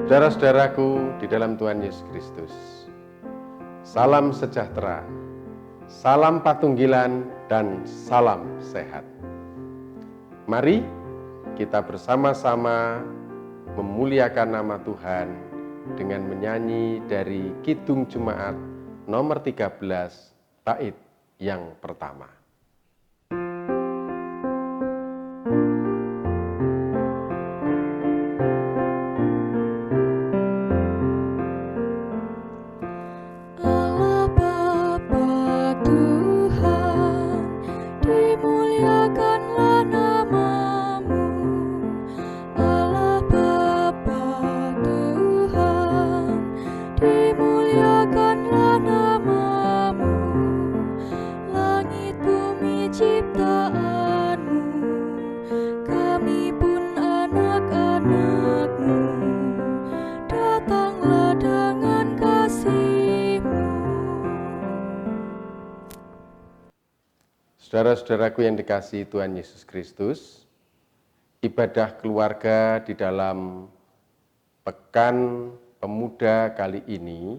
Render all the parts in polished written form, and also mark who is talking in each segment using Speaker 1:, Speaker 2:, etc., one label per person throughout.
Speaker 1: Saudara-saudaraku di dalam Tuhan Yesus Kristus, salam sejahtera, salam patunggilan, dan salam sehat. Mari kita bersama-sama memuliakan nama Tuhan dengan menyanyi dari Kidung Jemaat nomor 13, bait yang pertama. Saudara-saudaraku yang dikasihi Tuhan Yesus Kristus, ibadah keluarga di dalam Pekan Pemuda kali ini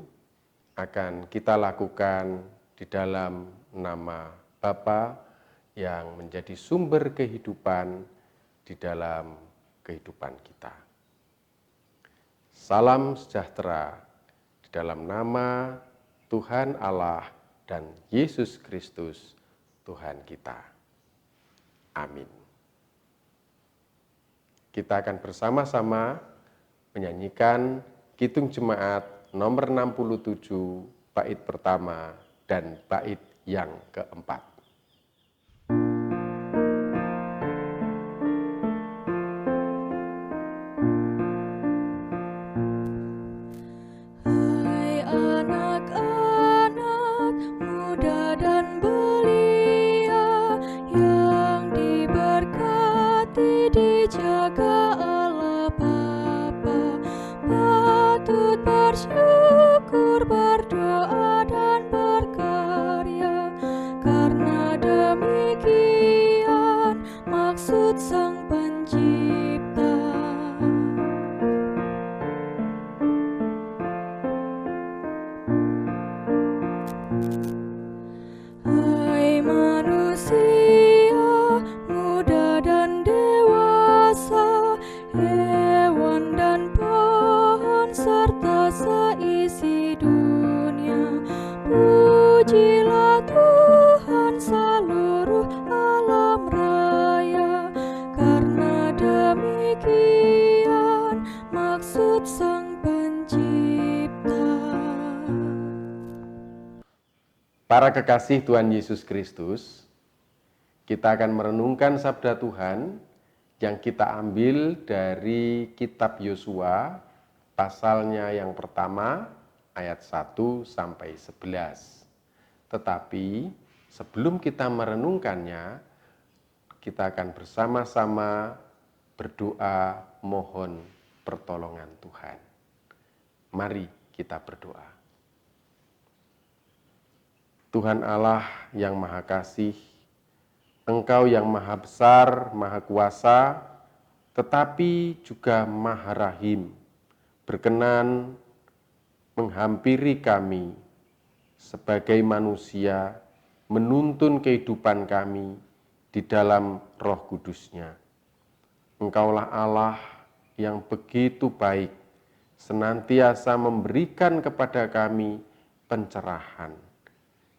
Speaker 1: akan kita lakukan di dalam nama Bapa yang menjadi sumber kehidupan di dalam kehidupan kita. Salam sejahtera di dalam nama Tuhan Allah dan Yesus Kristus, Tuhan kita. Amin. Kita akan bersama-sama menyanyikan Kidung Jemaat nomor 67, bait pertama dan bait yang keempat. Para kekasih Tuhan Yesus Kristus, kita akan merenungkan sabda Tuhan yang kita ambil dari kitab Yosua, pasalnya yang pertama, ayat 1 sampai 11. Tetapi sebelum kita merenungkannya, kita akan bersama-sama berdoa mohon pertolongan Tuhan. Mari kita berdoa. Tuhan Allah yang Maha Kasih, Engkau yang Maha Besar, Maha Kuasa, tetapi juga Maha Rahim, berkenan menghampiri kami sebagai manusia, menuntun kehidupan kami di dalam Roh Kudus-Nya. Engkaulah Allah yang begitu baik, senantiasa memberikan kepada kami pencerahan.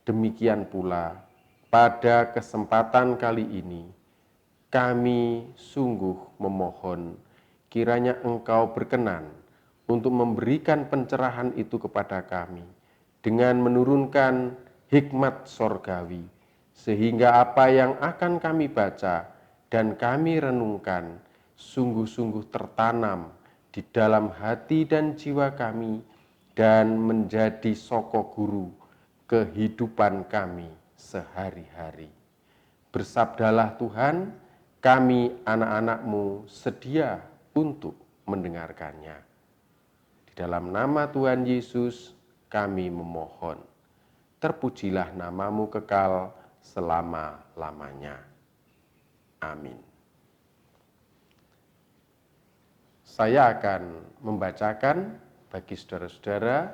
Speaker 1: Demikian pula pada kesempatan kali ini, kami sungguh memohon kiranya Engkau berkenan untuk memberikan pencerahan itu kepada kami dengan menurunkan hikmat sorgawi, sehingga apa yang akan kami baca dan kami renungkan sungguh-sungguh tertanam di dalam hati dan jiwa kami dan menjadi soko guru kehidupan kami sehari-hari. Bersabdalah Tuhan, kami anak-anak-Mu sedia untuk mendengarkannya. Di dalam nama Tuhan Yesus kami memohon. Terpujilah nama-Mu kekal selama-lamanya. Amin. saya akan membacakan bagi saudara-saudara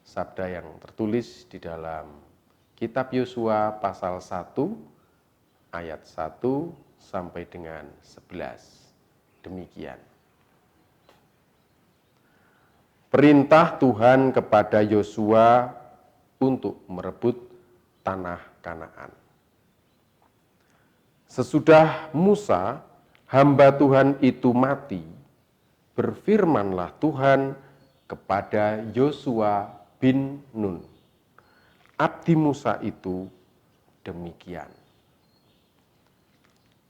Speaker 1: sabda yang tertulis di dalam Kitab Yosua pasal 1 ayat 1 sampai dengan 11. Demikian. Perintah Tuhan kepada Yosua untuk merebut tanah Kanaan. Sesudah Musa, hamba Tuhan itu mati, berfirmanlah Tuhan kepada Yosua bin Nun, abdi Musa itu demikian.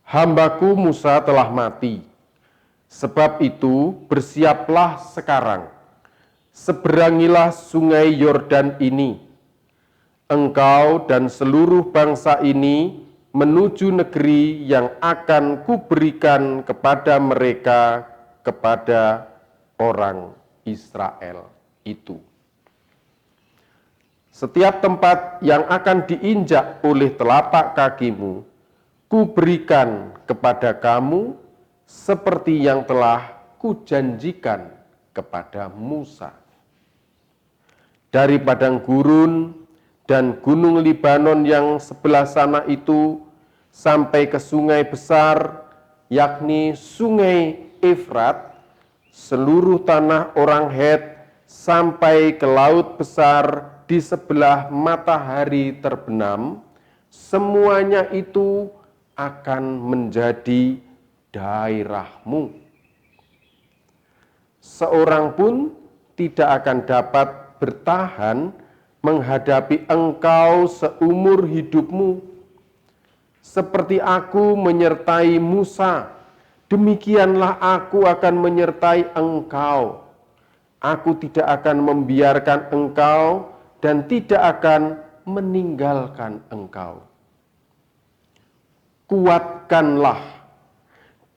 Speaker 1: Hambaku Musa telah mati, sebab itu bersiaplah sekarang, seberangilah sungai Yordan ini, engkau dan seluruh bangsa ini menuju negeri yang akan kuberikan kepada mereka, kepada orang Israel itu. Setiap tempat yang akan diinjak oleh telapak kakimu, kuberikan kepada kamu seperti yang telah kujanjikan kepada Musa. Dari padang gurun dan gunung Libanon yang sebelah sana itu sampai ke sungai besar, yakni sungai Efrat, seluruh tanah orang Het sampai ke laut besar di sebelah matahari terbenam, semuanya itu akan menjadi daerahmu. Seorang pun tidak akan dapat bertahan menghadapi engkau seumur hidupmu. Seperti aku menyertai Musa, demikianlah aku akan menyertai engkau. Aku tidak akan membiarkan engkau dan tidak akan meninggalkan engkau. Kuatkanlah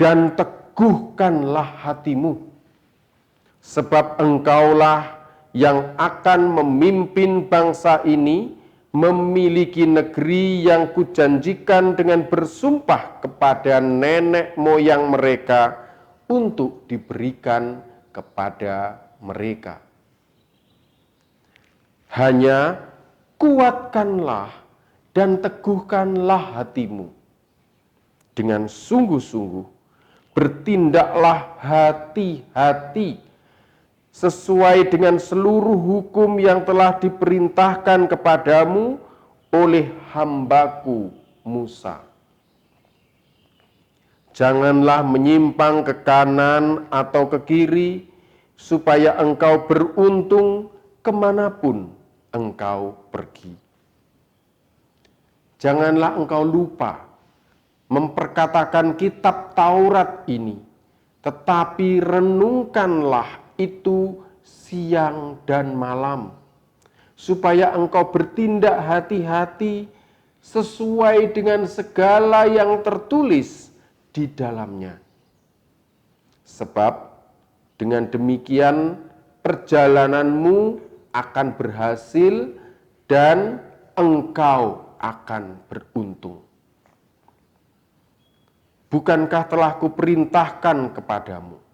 Speaker 1: dan teguhkanlah hatimu, sebab engkaulah yang akan memimpin bangsa ini memiliki negeri yang kujanjikan dengan bersumpah kepada nenek moyang mereka untuk diberikan kepada mereka. Hanya kuatkanlah dan teguhkanlah hatimu. Dengan sungguh-sungguh bertindaklah hati-hati sesuai dengan seluruh hukum yang telah diperintahkan kepadamu oleh hambaku Musa. Janganlah menyimpang ke kanan atau ke kiri, supaya engkau beruntung kemanapun engkau pergi. Janganlah engkau lupa memperkatakan kitab Taurat ini, tetapi renungkanlah itu siang dan malam, supaya engkau bertindak hati-hati sesuai dengan segala yang tertulis di dalamnya. Sebab dengan demikian perjalananmu akan berhasil dan engkau akan beruntung. Bukankah telah kuperintahkan kepadamu?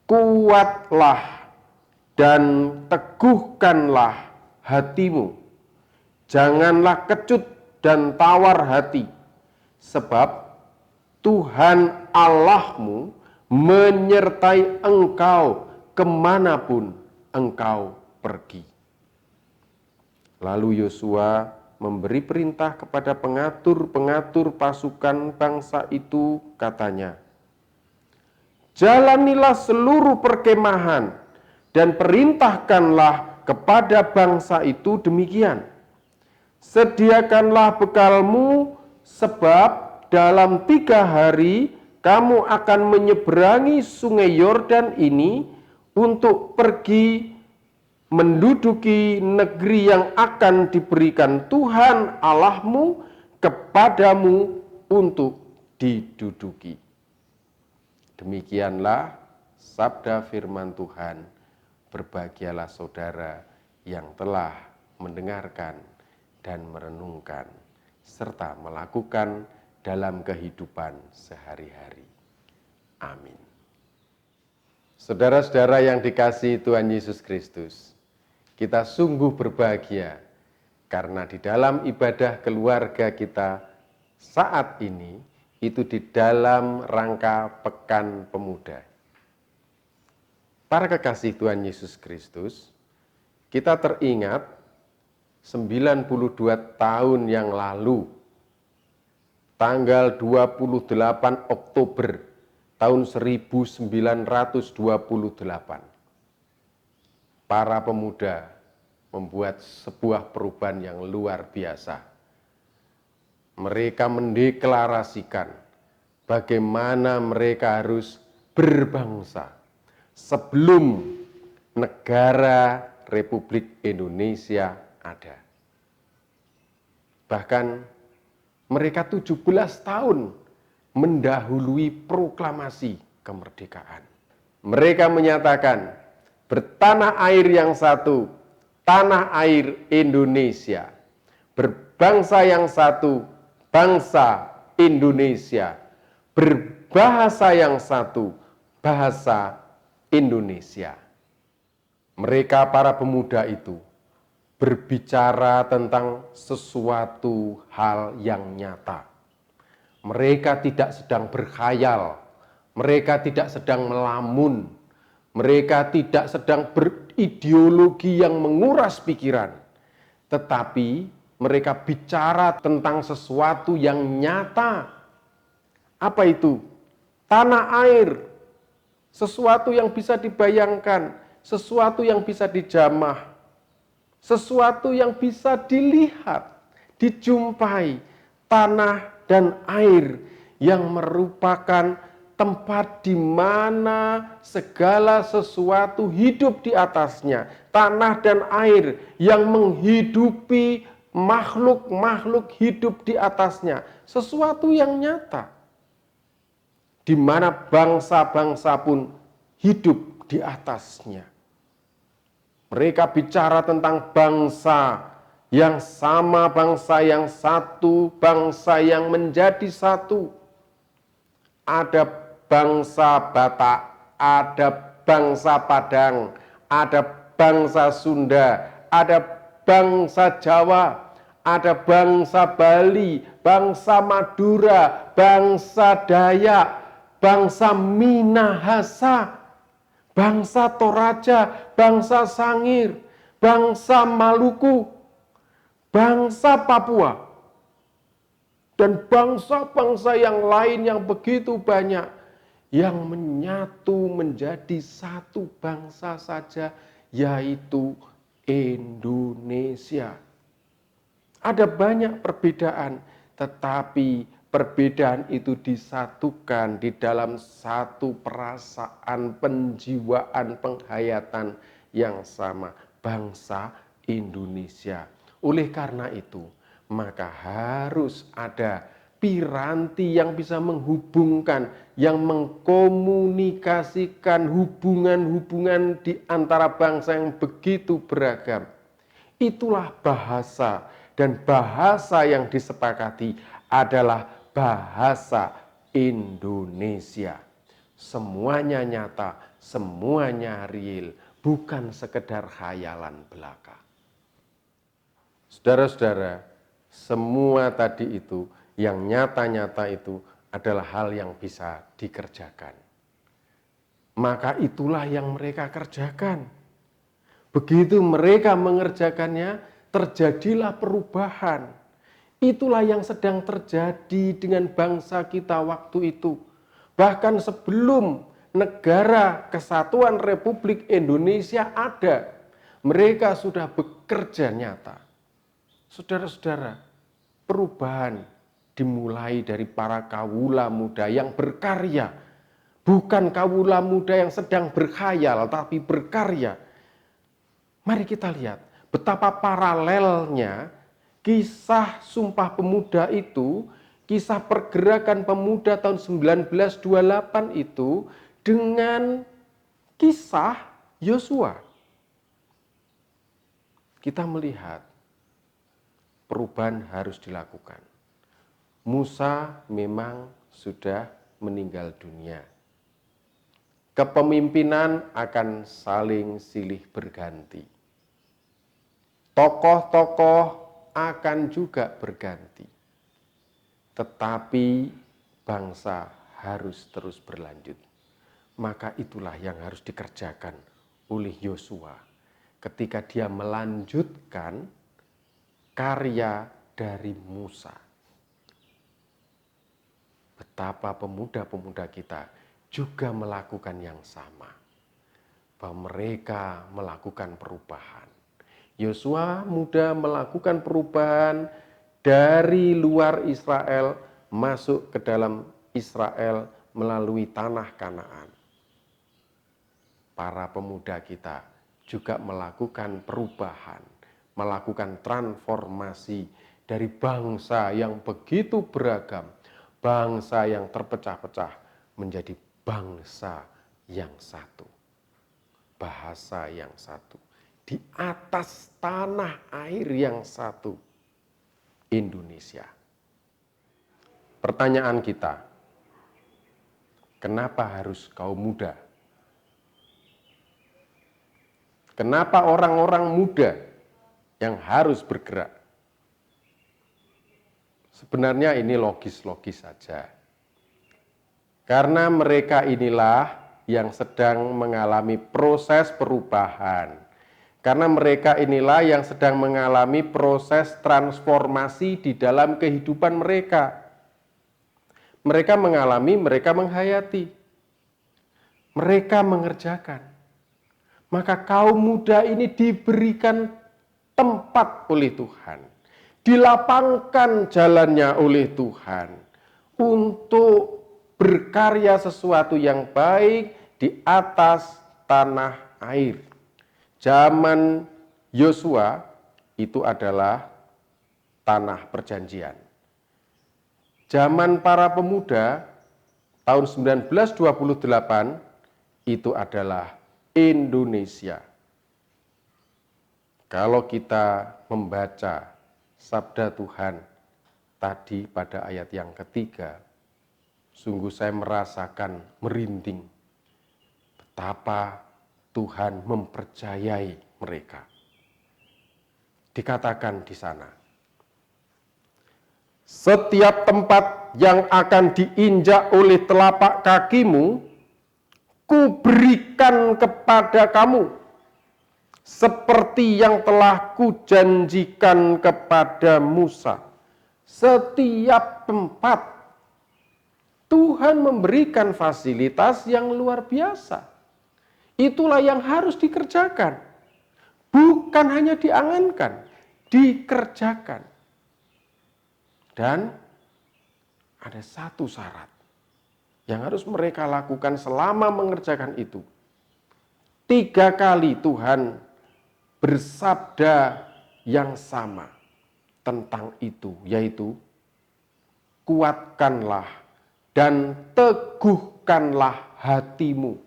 Speaker 1: Kuatlah dan teguhkanlah hatimu. Janganlah kecut dan tawar hati, sebab Tuhan Allahmu menyertai engkau kemanapun engkau pergi. Lalu Yosua memberi perintah kepada pengatur-pengatur pasukan bangsa itu, katanya, jalanilah seluruh perkemahan dan perintahkanlah kepada bangsa itu demikian. Sediakanlah bekalmu, sebab dalam 3 hari kamu akan menyeberangi sungai Yordan ini untuk pergi menduduki negeri yang akan diberikan Tuhan Allahmu kepadamu untuk diduduki. Demikianlah sabda firman Tuhan. Berbahagialah saudara yang telah mendengarkan dan merenungkan serta melakukan dalam kehidupan sehari-hari. Amin. Saudara-saudara yang dikasihi Tuhan Yesus Kristus, kita sungguh berbahagia karena di dalam ibadah keluarga kita saat ini itu di dalam rangka Pekan Pemuda. Para kekasih Tuhan Yesus Kristus, kita teringat 92 tahun yang lalu, tanggal 28 Oktober tahun 1928, para pemuda membuat sebuah perubahan yang luar biasa. Mereka mendeklarasikan bagaimana mereka harus berbangsa sebelum negara Republik Indonesia ada. Bahkan mereka 17 tahun mendahului proklamasi kemerdekaan. Mereka menyatakan, bertanah air yang satu, tanah air Indonesia. Berbangsa yang satu, bangsa Indonesia. Berbahasa yang satu, bahasa Indonesia. Mereka para pemuda itu berbicara tentang sesuatu hal yang nyata. Mereka tidak sedang berkhayal, mereka tidak sedang melamun, mereka tidak sedang berideologi yang menguras pikiran, tetapi mereka bicara tentang sesuatu yang nyata. Apa itu? Tanah air, sesuatu yang bisa dibayangkan, sesuatu yang bisa dijamah, sesuatu yang bisa dilihat, dijumpai, tanah dan air yang merupakan tempat di mana segala sesuatu hidup di atasnya. Tanah dan air yang menghidupi makhluk-makhluk hidup di atasnya. Sesuatu yang nyata. Di mana bangsa-bangsa pun hidup di atasnya. Mereka bicara tentang bangsa yang sama, bangsa yang satu, bangsa yang menjadi satu. Ada bangsa Batak, ada bangsa Padang, ada bangsa Sunda, ada bangsa Jawa, ada bangsa Bali, bangsa Madura, bangsa Dayak, bangsa Minahasa, bangsa Toraja, bangsa Sangir, bangsa Maluku, bangsa Papua, dan bangsa-bangsa yang lain yang begitu banyak yang menyatu menjadi satu bangsa saja, yaitu Indonesia. Ada banyak perbedaan, tetapi perbedaan itu disatukan di dalam satu perasaan, penjiwaan, penghayatan yang sama, bangsa Indonesia. Oleh karena itu, maka harus ada piranti yang bisa menghubungkan, yang mengkomunikasikan hubungan-hubungan di antara bangsa yang begitu beragam. Itulah bahasa, dan bahasa yang disepakati adalah bahasa Indonesia. Semuanya nyata, semuanya real, bukan sekedar khayalan belaka. Saudara-saudara, semua tadi itu, yang nyata-nyata itu adalah hal yang bisa dikerjakan. Maka itulah yang mereka kerjakan. Begitu mereka mengerjakannya, terjadilah perubahan. Itulah yang sedang terjadi dengan bangsa kita waktu itu. Bahkan sebelum negara Kesatuan Republik Indonesia ada, mereka sudah bekerja nyata. Saudara-saudara, perubahan dimulai dari para kawula muda yang berkarya. Bukan kawula muda yang sedang berkhayal, tapi berkarya. Mari kita lihat betapa paralelnya kisah Sumpah Pemuda itu, kisah pergerakan pemuda tahun 1928 itu dengan kisah Yosua. Kita melihat perubahan harus dilakukan. Musa memang sudah meninggal dunia. Kepemimpinan akan saling silih berganti. Tokoh-tokoh akan juga berganti. Tetapi bangsa harus terus berlanjut. Maka itulah yang harus dikerjakan oleh Yosua ketika dia melanjutkan karya dari Musa. Betapa pemuda-pemuda kita juga melakukan yang sama. Bahwa mereka melakukan perubahan. Yosua muda melakukan perubahan dari luar Israel masuk ke dalam Israel melalui tanah Kanaan. Para pemuda kita juga melakukan perubahan, melakukan transformasi dari bangsa yang begitu beragam, bangsa yang terpecah-pecah menjadi bangsa yang satu, bahasa yang satu, di atas tanah air yang satu, Indonesia. Pertanyaan kita, kenapa harus kaum muda? Kenapa orang-orang muda yang harus bergerak? Sebenarnya ini logis-logis saja. Karena mereka inilah yang sedang mengalami proses perubahan. Karena mereka inilah yang sedang mengalami proses transformasi di dalam kehidupan mereka. Mereka mengalami, mereka menghayati. Mereka mengerjakan. Maka kaum muda ini diberikan tempat oleh Tuhan. Dilapangkan jalannya oleh Tuhan. Untuk berkarya sesuatu yang baik di atas tanah air. Zaman Yosua itu adalah tanah perjanjian. Zaman para pemuda tahun 1928 itu adalah Indonesia. Kalau kita membaca sabda Tuhan tadi pada ayat yang ketiga, sungguh saya merasakan merinding betapa Tuhan mempercayai mereka. Dikatakan di sana, setiap tempat yang akan diinjak oleh telapak kakimu, kuberikan kepada kamu, seperti yang telah kujanjikan kepada Musa. Setiap tempat Tuhan memberikan fasilitas yang luar biasa. Itulah yang harus dikerjakan. Bukan hanya diangankan, dikerjakan. Dan ada satu syarat yang harus mereka lakukan selama mengerjakan itu. 3 kali Tuhan bersabda yang sama tentang itu, yaitu kuatkanlah dan teguhkanlah hatimu.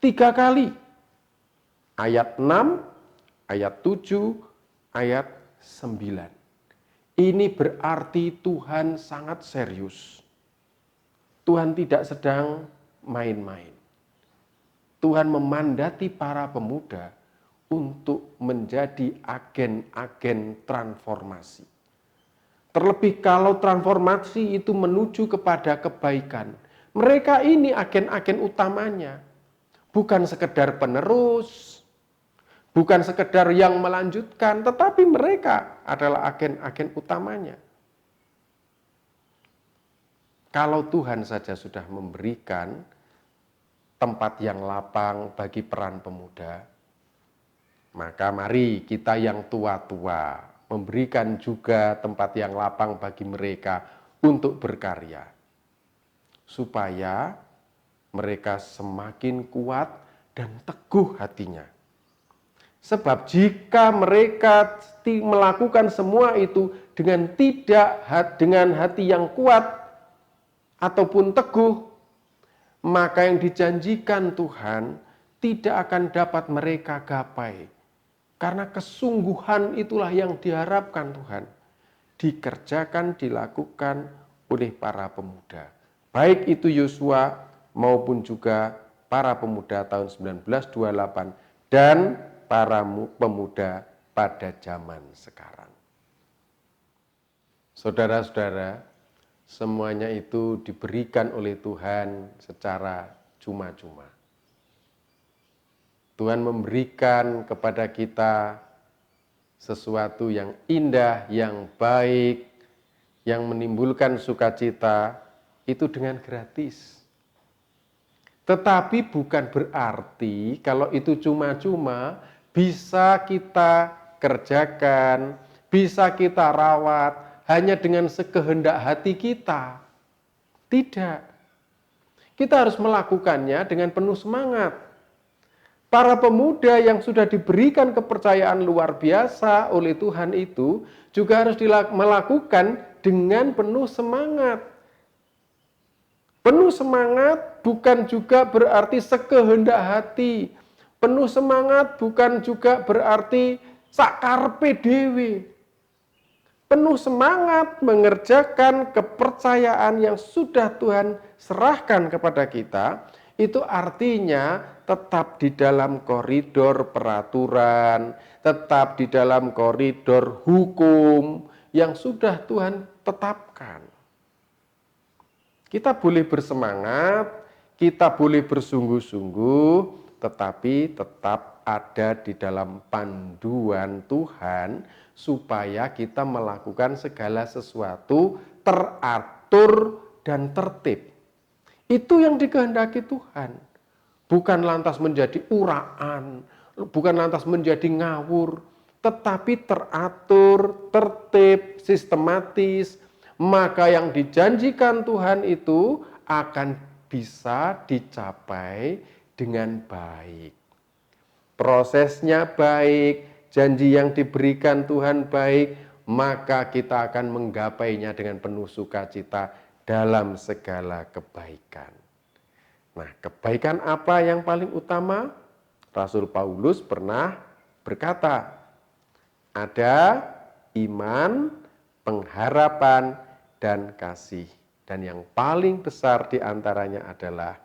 Speaker 1: 3 kali. Ayat 6, ayat 7, ayat 9. Ini berarti Tuhan sangat serius. Tuhan tidak sedang main-main. Tuhan memandati para pemuda untuk menjadi agen-agen transformasi. Terlebih kalau transformasi itu menuju kepada kebaikan. Mereka ini agen-agen utamanya. Bukan sekedar penerus, bukan sekedar yang melanjutkan, tetapi mereka adalah agen-agen utamanya. Kalau Tuhan saja sudah memberikan tempat yang lapang bagi peran pemuda, maka mari kita yang tua-tua memberikan juga tempat yang lapang bagi mereka untuk berkarya. Supaya mereka semakin kuat dan teguh hatinya. Sebab jika mereka melakukan semua itu dengan hati yang kuat ataupun teguh, maka yang dijanjikan Tuhan tidak akan dapat mereka gapai. Karena kesungguhan itulah yang diharapkan Tuhan. Dikerjakan, dilakukan oleh para pemuda. Baik itu Yosua maupun juga para pemuda tahun 1928 dan para pemuda pada zaman sekarang. Saudara-saudara, semuanya itu diberikan oleh Tuhan secara cuma-cuma. Tuhan memberikan kepada kita sesuatu yang indah, yang baik, yang menimbulkan sukacita, itu dengan gratis. Tetapi bukan berarti kalau itu cuma-cuma bisa kita kerjakan, bisa kita rawat hanya dengan sekehendak hati kita. Tidak. Kita harus melakukannya dengan penuh semangat. Para pemuda yang sudah diberikan kepercayaan luar biasa oleh Tuhan itu juga harus melakukan dengan penuh semangat. Penuh semangat bukan juga berarti sekehendak hati. Penuh semangat bukan juga berarti sakarpe dewe. Penuh semangat mengerjakan kepercayaan yang sudah Tuhan serahkan kepada kita, itu artinya tetap di dalam koridor peraturan, tetap di dalam koridor hukum yang sudah Tuhan tetapkan. Kita boleh bersemangat, kita boleh bersungguh-sungguh, tetapi tetap ada di dalam panduan Tuhan supaya kita melakukan segala sesuatu teratur dan tertib. Itu yang dikehendaki Tuhan. Bukan lantas menjadi uraan, bukan lantas menjadi ngawur, tetapi teratur, tertib, sistematis. Maka yang dijanjikan Tuhan itu akan bisa dicapai dengan baik. Prosesnya baik, janji yang diberikan Tuhan baik, maka kita akan menggapainya dengan penuh sukacita dalam segala kebaikan. Nah, kebaikan apa yang paling utama? Rasul Paulus pernah berkata, ada iman, pengharapan, dan kasih. Dan yang paling besar di antaranya adalah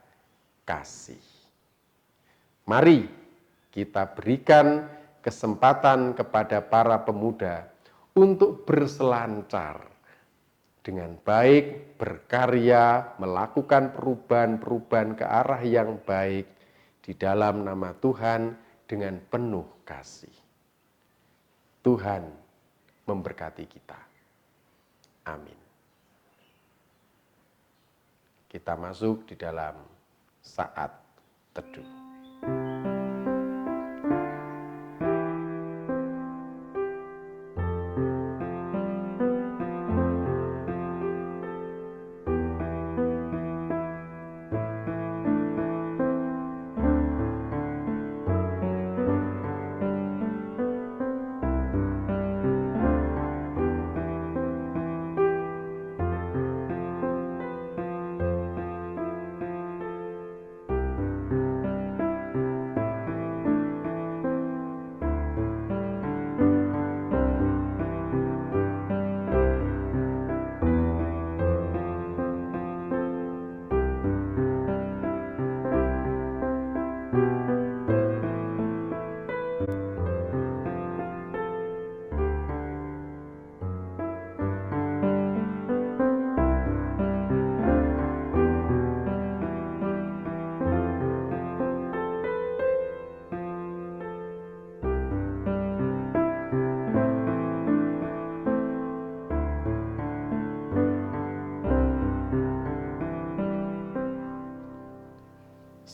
Speaker 1: kasih. Mari kita berikan kesempatan kepada para pemuda untuk berselancar dengan baik, berkarya, melakukan perubahan-perubahan ke arah yang baik di dalam nama Tuhan dengan penuh kasih. Tuhan memberkati kita. Amin. Kita masuk di dalam saat teduh.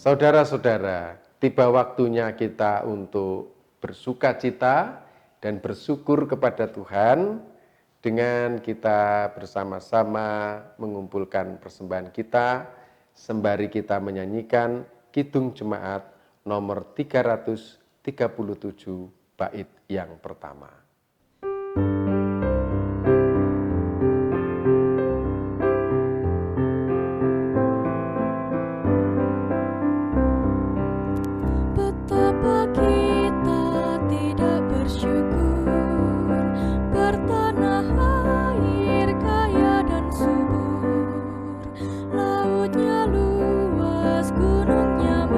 Speaker 1: Saudara-saudara, tiba waktunya kita untuk bersukacita dan bersyukur kepada Tuhan dengan kita bersama-sama mengumpulkan persembahan kita sembari kita menyanyikan Kidung Jemaat nomor 337 bait yang pertama.
Speaker 2: Gunungnya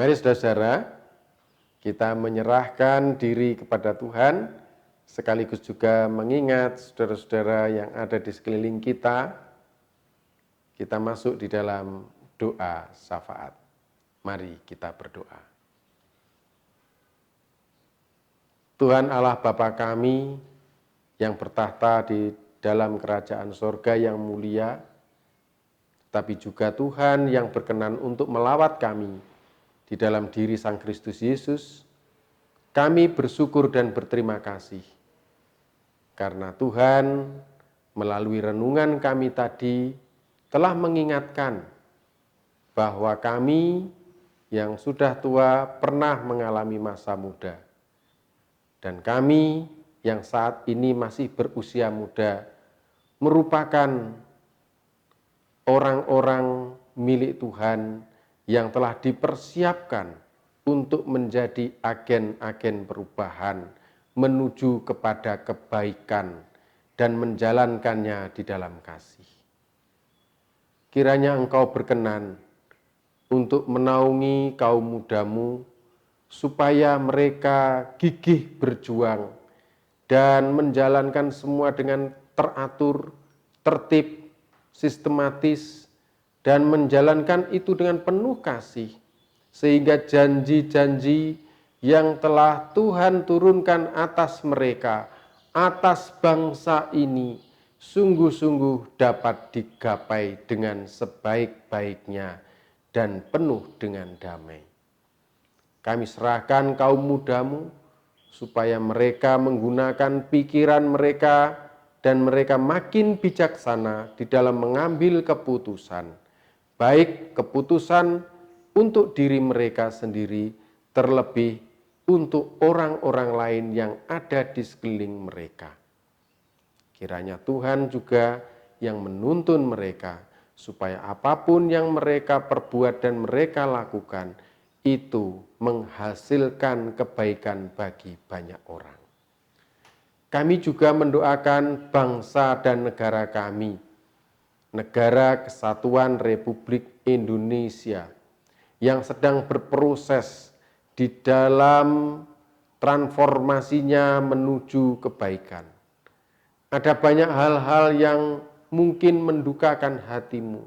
Speaker 1: Mari saudara-saudara, kita menyerahkan diri kepada Tuhan, sekaligus juga mengingat saudara-saudara yang ada di sekeliling kita. Kita masuk di dalam doa syafaat. Mari kita berdoa. Tuhan Allah Bapa kami yang bertahta di dalam kerajaan sorga yang mulia, tapi juga Tuhan yang berkenan untuk melawat kami di dalam diri Sang Kristus Yesus, kami bersyukur dan berterima kasih. Karena Tuhan melalui renungan kami tadi telah mengingatkan bahwa kami yang sudah tua pernah mengalami masa muda. Dan kami yang saat ini masih berusia muda merupakan orang-orang milik Tuhan yang telah dipersiapkan untuk menjadi agen-agen perubahan menuju kepada kebaikan dan menjalankannya di dalam kasih. Kiranya Engkau berkenan untuk menaungi kaum mudamu supaya mereka gigih berjuang dan menjalankan semua dengan teratur, tertib, sistematis, dan menjalankan itu dengan penuh kasih, sehingga janji-janji yang telah Tuhan turunkan atas mereka, atas bangsa ini, sungguh-sungguh dapat digapai dengan sebaik-baiknya dan penuh dengan damai. Kami serahkan kaum mudamu, supaya mereka menggunakan pikiran mereka dan mereka makin bijaksana di dalam mengambil keputusan, baik keputusan untuk diri mereka sendiri, terlebih untuk orang-orang lain yang ada di sekeliling mereka. Kiranya Tuhan juga yang menuntun mereka, supaya apapun yang mereka perbuat dan mereka lakukan, itu menghasilkan kebaikan bagi banyak orang. Kami juga mendoakan bangsa dan negara kami, Negara Kesatuan Republik Indonesia, yang sedang berproses di dalam transformasinya menuju kebaikan. Ada banyak hal-hal yang mungkin mendukakan hatimu.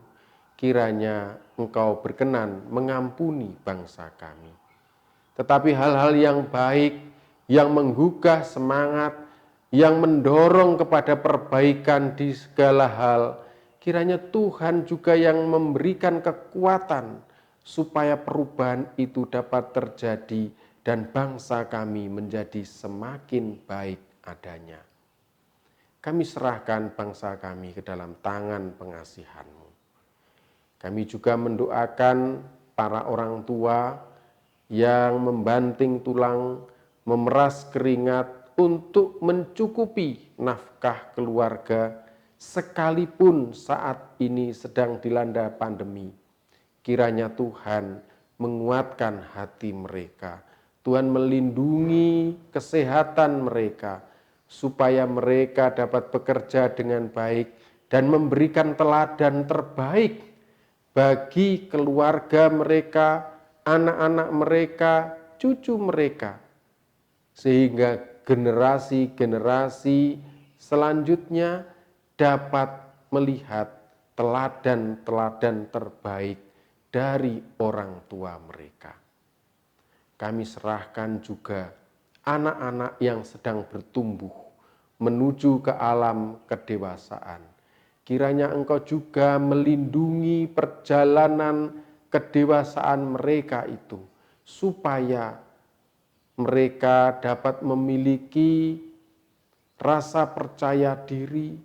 Speaker 1: Kiranya Engkau berkenan mengampuni bangsa kami. Tetapi hal-hal yang baik, yang menggugah semangat, yang mendorong kepada perbaikan di segala hal, kiranya Tuhan juga yang memberikan kekuatan supaya perubahan itu dapat terjadi dan bangsa kami menjadi semakin baik adanya. Kami serahkan bangsa kami ke dalam tangan pengasihan-Mu. Kami juga mendoakan para orang tua yang membanting tulang, memeras keringat untuk mencukupi nafkah keluarga sekalipun saat ini sedang dilanda pandemi. Kiranya Tuhan menguatkan hati mereka, Tuhan melindungi kesehatan mereka, supaya mereka dapat bekerja dengan baik dan memberikan teladan terbaik bagi keluarga mereka, anak-anak mereka, cucu mereka, sehingga generasi-generasi selanjutnya dapat melihat teladan-teladan terbaik dari orang tua mereka. Kami serahkan juga anak-anak yang sedang bertumbuh menuju ke alam kedewasaan. Kiranya Engkau juga melindungi perjalanan kedewasaan mereka itu, supaya mereka dapat memiliki rasa percaya diri,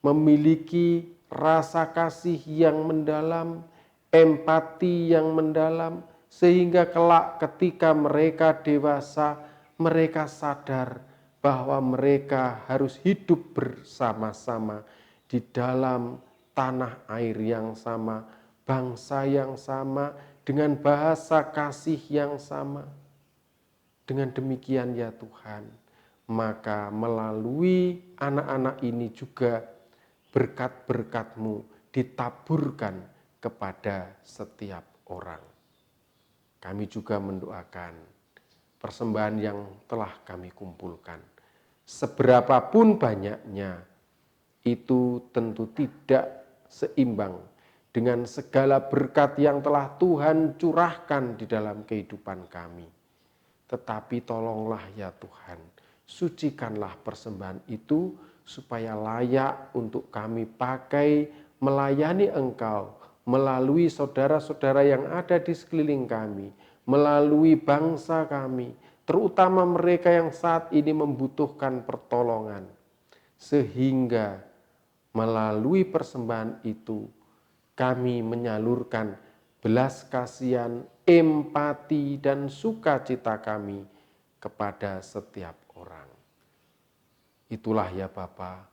Speaker 1: memiliki rasa kasih yang mendalam, empati yang mendalam, sehingga kelak ketika mereka dewasa, mereka sadar bahwa mereka harus hidup bersama-sama di dalam tanah air yang sama, bangsa yang sama, dengan bahasa kasih yang sama. Dengan demikian ya Tuhan, maka melalui anak-anak ini juga berkat-berkat-Mu ditaburkan kepada setiap orang. kami juga mendoakan persembahan yang telah kami kumpulkan. Seberapapun banyaknya, itu tentu tidak seimbang dengan segala berkat yang telah Tuhan curahkan di dalam kehidupan kami. Tetapi tolonglah ya Tuhan, sucikanlah persembahan itu supaya layak untuk kami pakai melayani Engkau melalui saudara-saudara yang ada di sekeliling kami, melalui bangsa kami, terutama mereka yang saat ini membutuhkan pertolongan. Sehingga melalui persembahan itu kami menyalurkan belas kasihan, empati, dan sukacita kami kepada setiap orang. Itulah ya Bapa,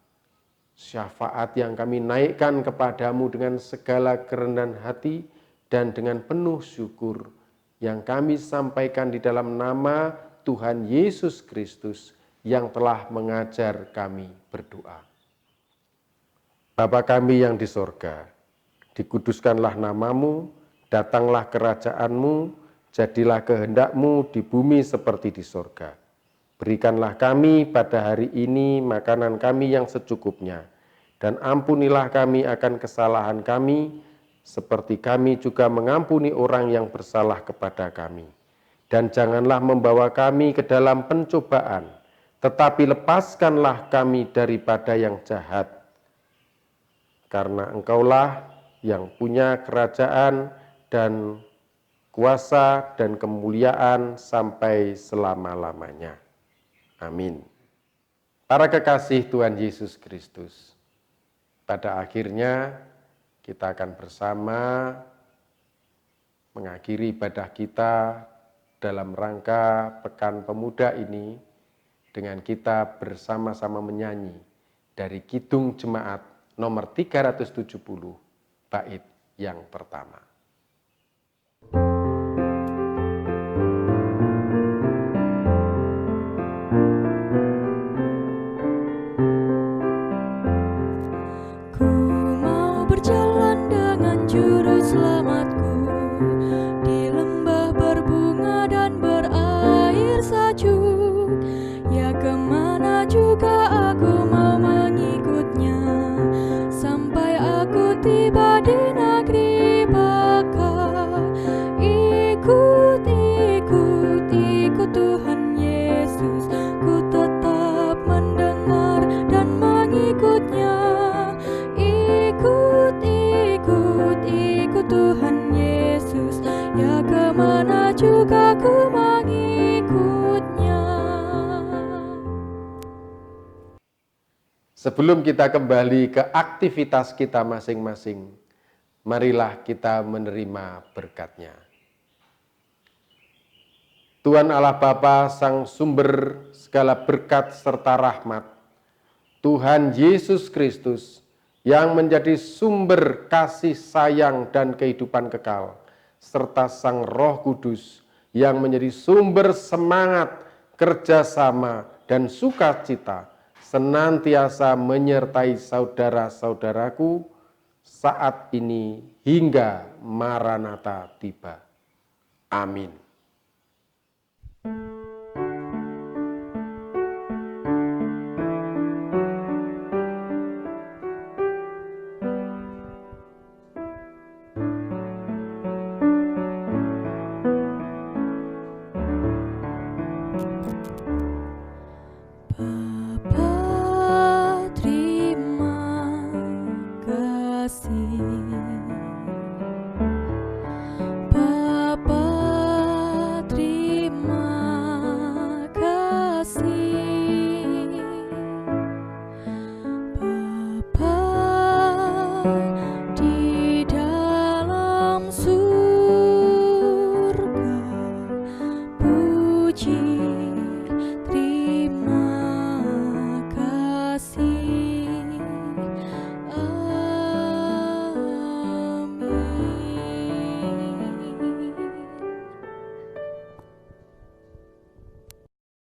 Speaker 1: syafaat yang kami naikkan kepadamu dengan segala kerendahan hati dan dengan penuh syukur yang kami sampaikan di dalam nama Tuhan Yesus Kristus yang telah mengajar kami berdoa. Bapa kami yang di sorga, dikuduskanlah namamu, datanglah kerajaanmu, jadilah kehendakmu di bumi seperti di sorga. Berikanlah kami pada hari ini makanan kami yang secukupnya, dan ampunilah kami akan kesalahan kami, seperti kami juga mengampuni orang yang bersalah kepada kami. Dan janganlah membawa kami ke dalam pencobaan, tetapi lepaskanlah kami daripada yang jahat. Karena Engkaulah yang punya kerajaan dan kuasa dan kemuliaan sampai selama-lamanya. Amin. Para kekasih Tuhan Yesus Kristus, pada akhirnya kita akan bersama mengakhiri ibadah kita dalam rangka Pekan Pemuda ini dengan kita bersama-sama menyanyi dari Kidung Jemaat nomor 370, bait yang pertama.
Speaker 2: Ku mau berjalan dengan juru selamatku di lembah berbunga dan berair sajuk. Ya kemana juga aku mau mengikutnya, sampai aku tiba di negeri Baka. Ikut, ikut, ikut Tuhan Yesus, ku tetap mendengar dan mengikutnya. Ikut, ikut, ikut Tuhan Yesus, ya kemana juga ku mengikutnya.
Speaker 1: Sebelum kita kembali ke aktivitas kita masing-masing, marilah kita menerima berkat-Nya. Tuhan Allah Bapa, Sang Sumber segala berkat serta rahmat, Tuhan Yesus Kristus yang menjadi sumber kasih sayang dan kehidupan kekal, serta Sang Roh Kudus yang menjadi sumber semangat, kerjasama, dan sukacita, senantiasa menyertai saudara-saudaraku saat ini hingga Maranatha tiba. Amin.
Speaker 2: Bapa, terima kasih